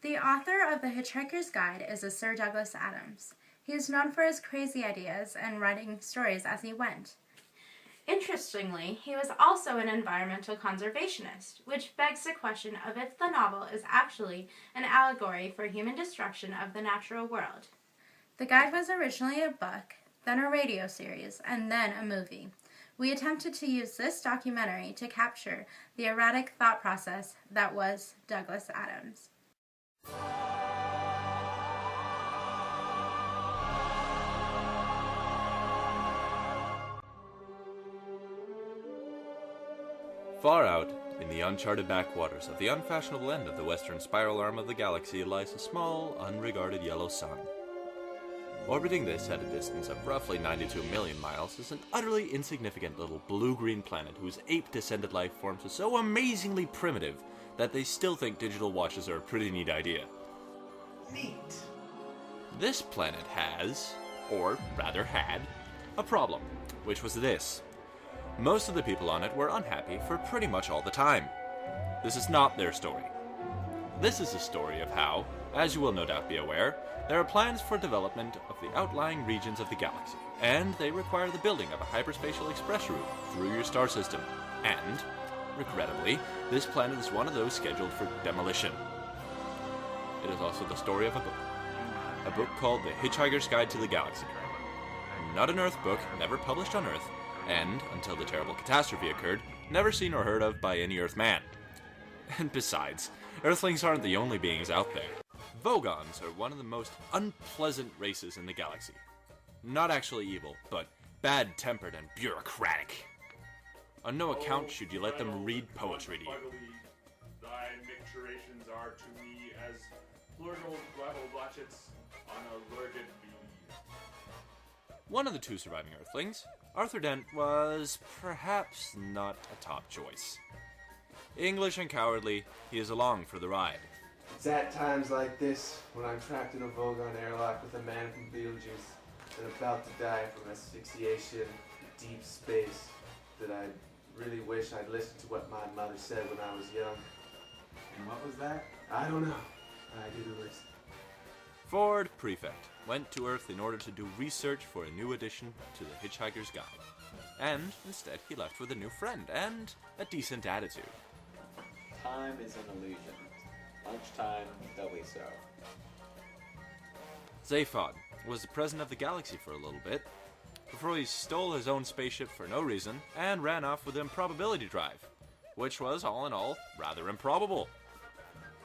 The author of The Hitchhiker's Guide is a Sir Douglas Adams. He is known for his crazy ideas and writing stories as he went. Interestingly, he was also an environmental conservationist, which begs the question of if the novel is actually an allegory for human destruction of the natural world. The guide was originally a book, then a radio series, and then a movie. We attempted to use this documentary to capture the erratic thought process that was Douglas Adams. Far out, in the uncharted backwaters of the unfashionable end of the western spiral arm of the galaxy lies a small, unregarded yellow sun. Orbiting this at a distance of roughly 92 million miles is an utterly insignificant little blue-green planet whose ape-descended life forms are so amazingly primitive that they still think digital watches are a pretty neat idea. Neat. This planet has, or rather had, a problem, which was this. Most of the people on it were unhappy for pretty much all the time. This is not their story. This is a story of how, as you will no doubt be aware, there are plans for development of the outlying regions of the galaxy, and they require the building of a hyperspatial express route through your star system. And, regrettably, this planet is one of those scheduled for demolition. It is also the story of a book called The Hitchhiker's Guide to the Galaxy. Not an Earth book, never published on Earth, and, until the terrible catastrophe occurred, never seen or heard of by any Earthman. And besides, Earthlings aren't the only beings out there. Vogons are one of the most unpleasant races in the galaxy. Not actually evil, but bad-tempered and bureaucratic. On no account should you let them read poetry to you. Thy micturations are to me as plural gravel blotchets on a lurgid bee. One of the two surviving Earthlings, Arthur Dent, was perhaps not a top choice. English and cowardly, he is along for the ride. It's at times like this, when I'm trapped in a Vogon airlock with a man from Beetlejuice and about to die from asphyxiation in deep space, that I really wish I'd listened to what my mother said when I was young. And what was that? I don't know. I didn't listen. Ford Prefect went to Earth in order to do research for a new addition to the Hitchhiker's Guide. And instead he left with a new friend and a decent attitude. Time is an illusion. Lunchtime, doubly so. Zaphod was the president of the galaxy for a little bit, before he stole his own spaceship for no reason and ran off with improbability drive, which was, all in all, rather improbable.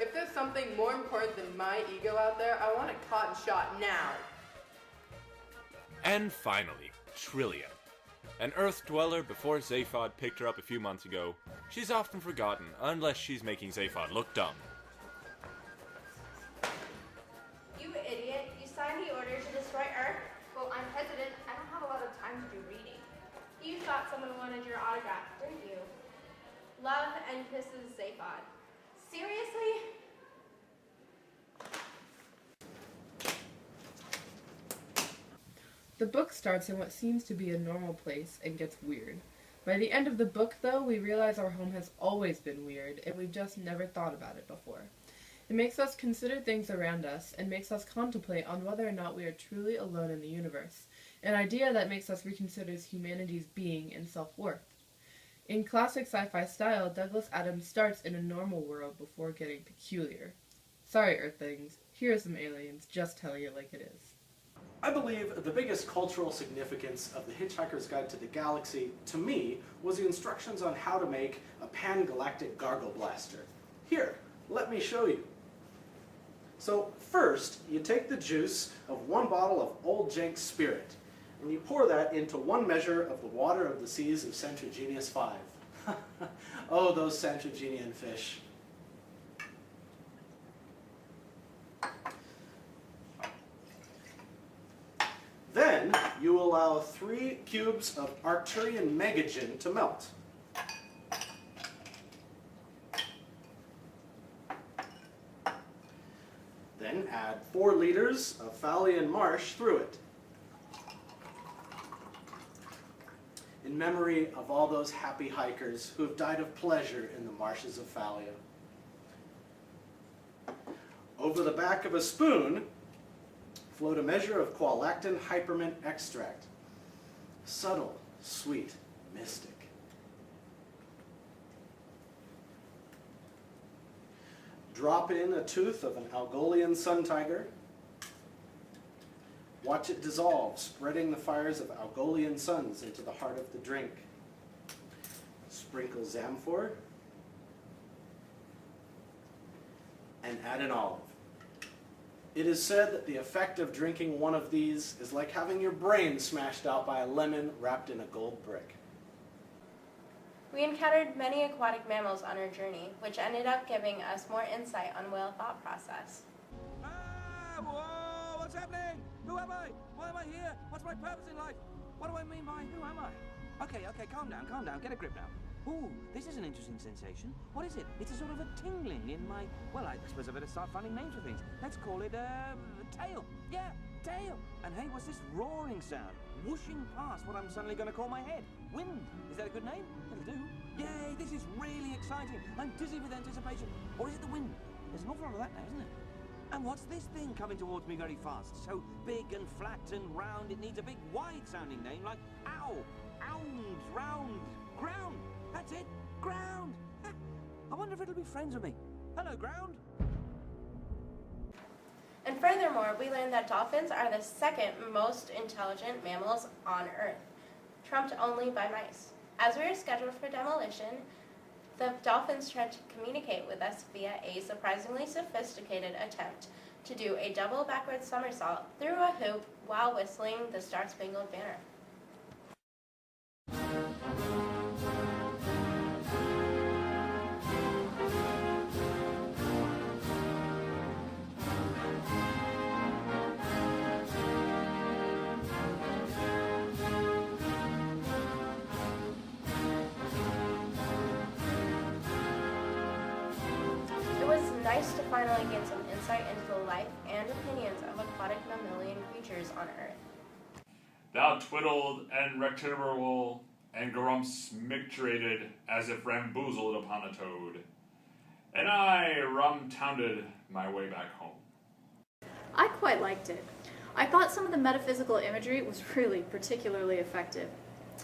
If there's something more important than my ego out there, I want it caught and shot now. And finally, Trillia. An Earth dweller before Zaphod picked her up a few months ago. She's often forgotten, unless she's making Zaphod look dumb. You idiot. You signed the order to destroy Earth? Well, I'm president. I don't have a lot of time to do reading. You thought someone wanted your autograph, didn't you? Love and kisses, Zaphod. Seriously? The book starts in what seems to be a normal place and gets weird. By the end of the book, though, we realize our home has always been weird, and we've just never thought about it before. It makes us consider things around us, and makes us contemplate on whether or not we are truly alone in the universe, an idea that makes us reconsider humanity's being and self-worth. In classic sci-fi style, Douglas Adams starts in a normal world before getting peculiar. Sorry, Earthlings, here are some aliens, just telling it like it is. I believe the biggest cultural significance of The Hitchhiker's Guide to the Galaxy, to me, was the instructions on how to make a pan-galactic gargle blaster. Here, let me show you. So first, you take the juice of one bottle of Old Jenks Spirit, and you pour that into 1 measure of the water of the seas of Centrogenius 5. Oh, those Centrogenian fish. Then, you allow 3 cubes of Arcturian Megagin to melt. Then add 4 liters of Phalian Marsh through it, in memory of all those happy hikers who have died of pleasure in the marshes of Phalia. Over Over the back of a spoon flowed a measure of qualactin hypermint extract. Subtle, sweet, mystic. Drop in a tooth of an Algolian sun tiger. Watch it dissolve, spreading the fires of Algolian suns into the heart of the drink. Sprinkle Zamfor and add an olive. It is said that the effect of drinking one of these is like having your brain smashed out by a lemon wrapped in a gold brick. We encountered many aquatic mammals on our journey, which ended up giving us more insight on whale thought process. Whoa, what's happening? Who am I? Why am I here? What's my purpose in life? What do I mean by who am I? Okay, calm down, get a grip now. Ooh, this is an interesting sensation. What is it? It's a sort of a tingling in my... Well, I suppose I better start finding names for things. Let's call it, tail. Yeah, tail. And hey, what's this roaring sound? Whooshing past what I'm suddenly going to call my head. Wind. Is that a good name? It'll do. Yay, this is really exciting. I'm dizzy with anticipation. Or is it the wind? There's an awful lot of that now, isn't there? And what's this thing coming towards me very fast? So big and flat and round, it needs a big, wide-sounding name like ow, ound, round, ground. That's it, ground. I wonder if it'll be friends with me. Hello, ground. And furthermore, we learned that dolphins are the second most intelligent mammals on Earth, trumped only by mice. As we were scheduled for demolition, the dolphins tried to communicate with us via a surprisingly sophisticated attempt to do a double backward somersault through a hoop while whistling the Star Spangled Banner. It was nice to finally get some insight into the life and opinions of aquatic mammalian creatures on Earth. Thou twiddled and rectiverable and garumsmicturated as if ramboozled upon a toad. And I rum-tounded my way back home. I quite liked it. I thought some of the metaphysical imagery was really particularly effective.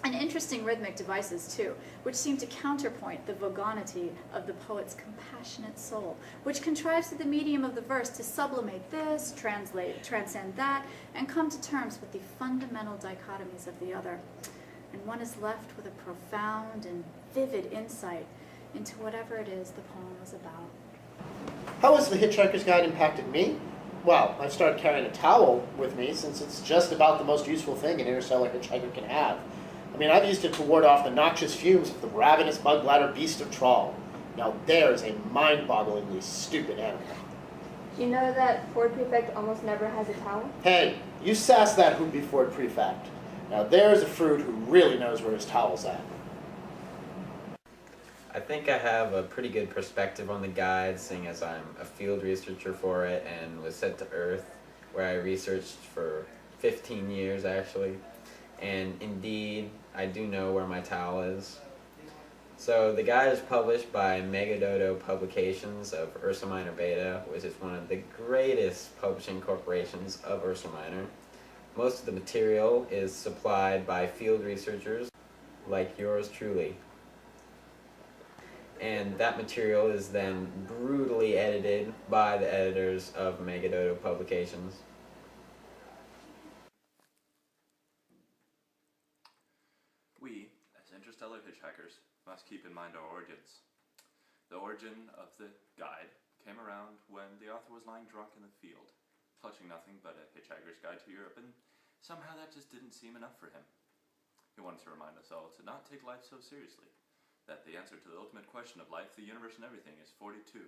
And interesting rhythmic devices too, which seem to counterpoint the vulgarity of the poet's compassionate soul, which contrives through the medium of the verse to sublimate this, transcend that, and come to terms with the fundamental dichotomies of the other. And one is left with a profound and vivid insight into whatever it is the poem is about. How has the Hitchhiker's Guide impacted me? Well, I've started carrying a towel with me since it's just about the most useful thing an interstellar hitchhiker can have. I mean, I've used it to ward off the noxious fumes of the ravenous bug bladder beast of trawl. Now there's a mind-bogglingly stupid animal. Do you know that Ford Prefect almost never has a towel? Hey, you sass that Hoopy Ford Prefect. Now there's a fruit who really knows where his towel's at. I think I have a pretty good perspective on the guide, seeing as I'm a field researcher for it and was sent to Earth, where I researched for 15 years actually. And indeed, I do know where my towel is. So the guide is published by Megadodo Publications of Ursa Minor Beta, which is one of the greatest publishing corporations of Ursa Minor. Most of the material is supplied by field researchers like yours truly. And that material is then brutally edited by the editors of Megadodo Publications. We, as interstellar hitchhikers, must keep in mind our origins. The origin of the guide came around when the author was lying drunk in the field, clutching nothing but a Hitchhiker's Guide to Europe, and somehow that just didn't seem enough for him. He wanted to remind us all to not take life so seriously, that the answer to the ultimate question of life, the universe, and everything is 42,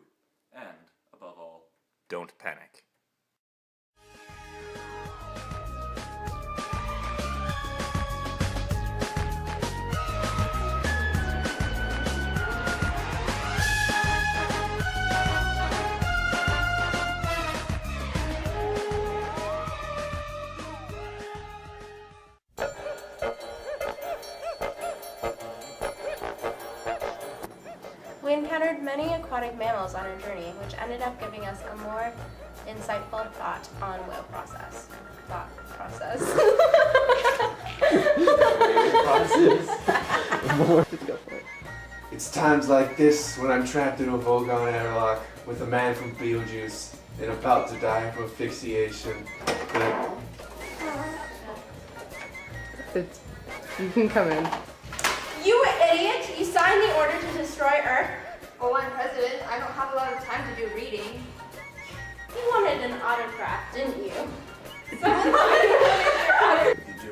and, above all, don't panic. We encountered many aquatic mammals on our journey, which ended up giving us a more insightful thought on whale process. Thought process. Just go for it. It's times like this when I'm trapped in a Vogon airlock with a man from Beetlejuice and about to die from asphyxiation. It's, you can come in. You idiot! You signed the order to destroy Earth. Well, I'm president. I don't have a lot of time to do reading. You wanted an autograph, didn't you? You do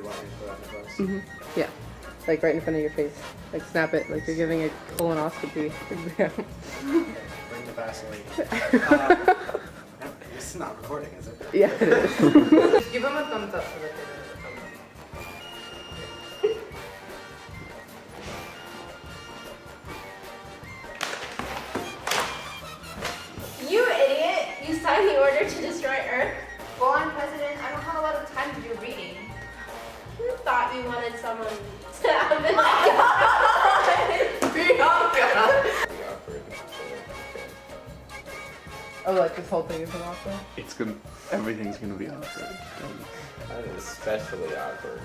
want me to put on the books? Yeah. Like right in front of your face. Like snap it like you're giving a colonoscopy exam. Okay, bring the Vaseline. This is not recording, is it? Yeah, it is. Give him a thumbs up for the You idiot! You signed the order to destroy Earth. Well, I'm president. I don't have a lot of time to do reading. You thought you wanted someone to have an Oh, like this whole thing is an awkward? Everything's gonna be awkward. That is especially awkward.